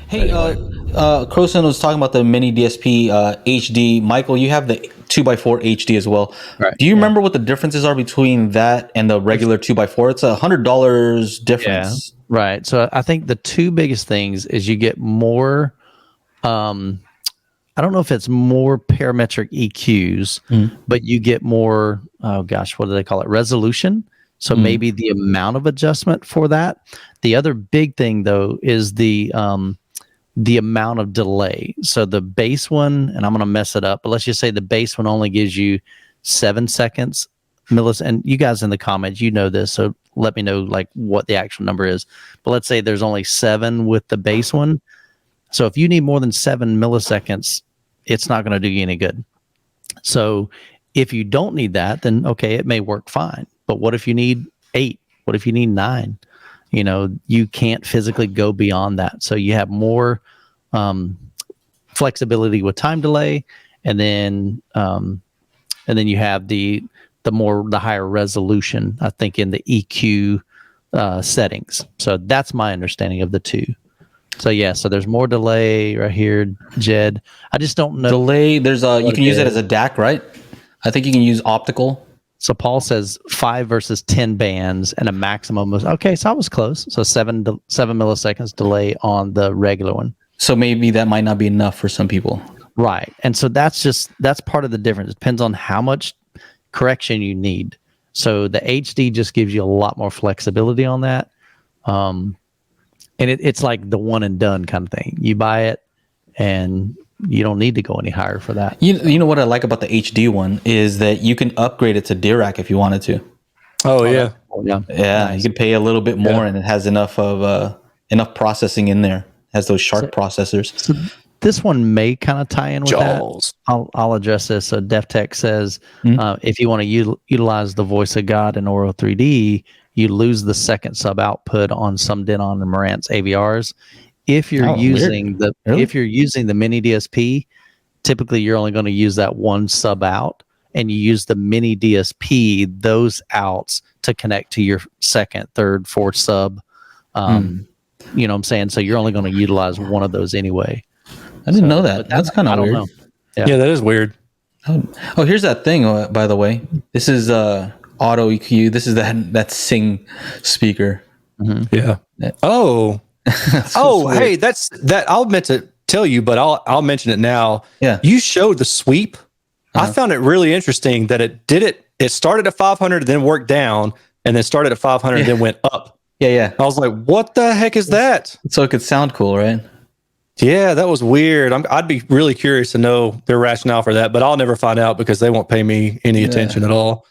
Hey, Croson was talking about the miniDSP HD. Michael, you have the 2x4 HD as well. Right. Do you remember what the differences are between that and the regular 2x4? It's $100 difference. Yeah, right. So I think the two biggest things is you get more, I don't know if it's more parametric EQs, but you get more, oh gosh, what do they call it? Resolution. So maybe the amount of adjustment for that. The other big thing though is the amount of delay. So the base one, and I'm going to mess it up, but let's just say the base one only gives you 7 seconds and you guys in the comments, you know this, so let me know like what the actual number is. But let's say there's only 7 with the base one. So if you need more than 7 milliseconds, it's not going to do you any good. So if you don't need that, then okay, it may work fine. But what if you need 8? What if you need 9? You know, you can't physically go beyond that. So you have more flexibility with time delay, and then you have the higher resolution, I think, in the EQ settings. So that's my understanding of the two. So yeah, so there's more delay right here, Jed. I just don't know. Delay, there's you can use it as a DAC, right? I think you can use optical. So Paul says 5 versus 10 bands and a maximum of, okay, so I was close. So 7 milliseconds delay on the regular one. So maybe that might not be enough for some people. Right. And so that's part of the difference. It depends on how much correction you need. So the HD just gives you a lot more flexibility on that. And it's like the one and done kind of thing. You buy it and you don't need to go any higher for that. You know what I like about the HD one is that you can upgrade it to DIRAC if you wanted to. Oh yeah. Yeah. Nice. You could pay a little bit more and it has enough processing in there. It has those sharp processors. So this one may kind of tie in with that. I'll address this. So DefTech says if you want to utilize the voice of God in Auro 3D, you lose the second sub output on some Denon and Marantz AVRs. If you're using the miniDSP, typically you're only going to use that one sub out, and you use the miniDSP, those outs to connect to your second, third, fourth sub. You know what I'm saying? So you're only going to utilize one of those anyway. I didn't know that. That's kind of weird. Know. Yeah, that is weird. Oh, here's that thing, by the way. This is auto EQ. This is that Sing speaker. Yeah. Oh. Hey, that's that. I'll meant to tell you, but I'll mention it now. Yeah. You showed the sweep. I found it really interesting that it started at 500, then worked down, and then started at 500, then went up. Yeah. I was like, what the heck is that? So it could sound cool, right? Yeah, that was weird. I'd be really curious to know their rationale for that, but I'll never find out because they won't pay me any attention at all.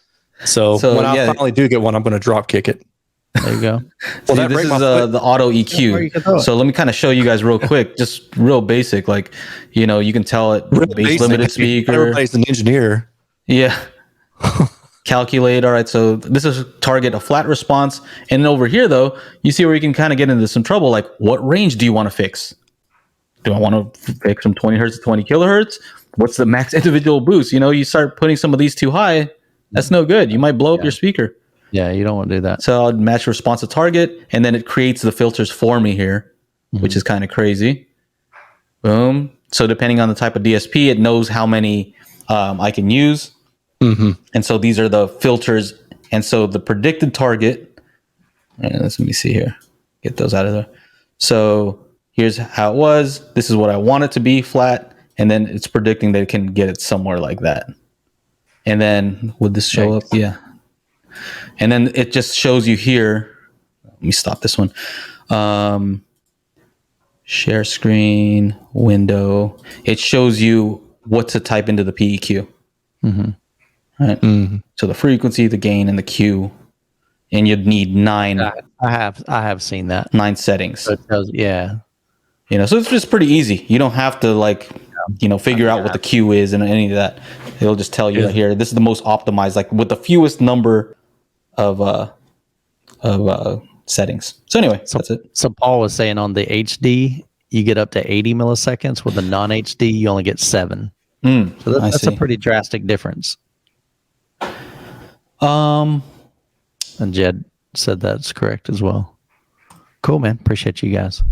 So when I finally do get one, I'm going to drop kick it. There you go. Well, this is the auto EQ. So let me kind of show you guys real quick, just real basic. Like, you know, you can tell it bass limited speaker. Everybody's an engineer. Yeah. Calculate. All right. So this is target a flat response. And then over here, though, you see where you can kind of get into some trouble. Like, what range do you want to fix? Do I want to fix from 20 hertz to 20 kilohertz? What's the max individual boost? You know, you start putting some of these too high. That's no good. You might blow up your speaker. Yeah, you don't want to do that. So I'll match response to target, and then it creates the filters for me here, which is kind of crazy. Boom. So depending on the type of DSP, it knows how many I can use. And so these are the filters. And so the predicted target, let me see here. Get those out of there. So here's how it was. This is what I want it to be, flat. And then it's predicting that it can get it somewhere like that. And then would this show up? Yeah. And then it just shows you here. Let me stop this one. Share screen, window. It shows you what to type into the PEQ. Right. So the frequency, the gain, and the Q. And you'd need 9. I have seen that. 9 settings. So it tells, yeah. You know, so it's just pretty easy. You don't have to figure out what the Q is and any of that. It'll just tell you here. This is the most optimized, like with the fewest number of settings. So anyway, that's it. So Paul was saying on the HD, you get up to 80 milliseconds. With the non-HD, you only get 7. So that's a pretty drastic difference. And Jed said that's correct as well. Cool, man. Appreciate you guys.